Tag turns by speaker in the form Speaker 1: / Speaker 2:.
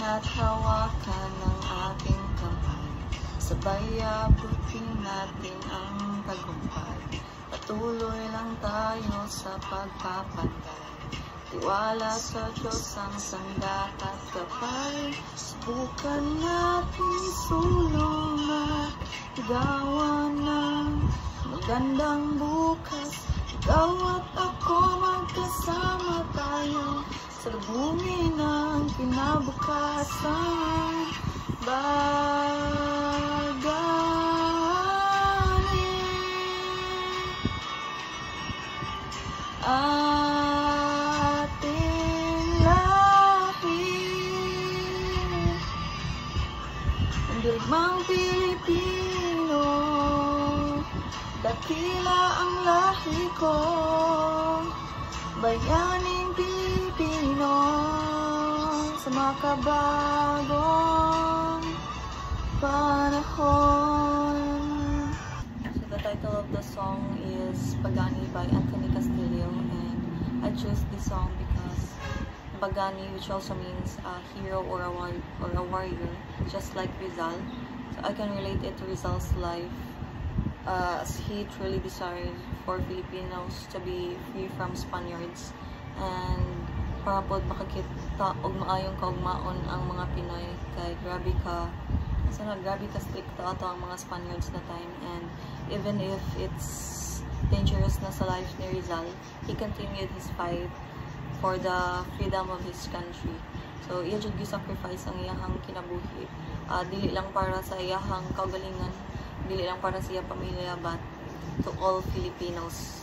Speaker 1: at hawakan ng ating kamay. Sabay abutin natin ang tagumpay. Patuloy lang tayo sa pagpapanday. Tiwala sa Diyos ang sanda at kapay. Subukan natin sulong at igawan ng magandang bukas. Ikaw at ako magkasama tayo. Salubungin ang kinabukasan. Baganin ating lahi. Ang dirigmang Pilipino, dakila ang lahi ko. Bayaning Pilipino sa makabagong panahon. So the title of the song is Bagani by Anthony Castillo, and I chose this song because Bagani, which also means a hero or a warrior, just like Rizal. So I can relate it to Rizal's life, as he truly desired for Filipinos to be free from Spaniards, and para pod makakita og maayong kaugmaon ang mga Pinoy kay grabe ka stricto ato ang mga Spaniards na time. And even if it's dangerous na sa life ni Rizal, he continued his fight for the freedom of his country. So iya jud gi-sacrifice ang iyahang kinabuhi, dili lang para sa iyahang kaugalingan, dili lang para sa iyang pamilya, but to all Filipinos.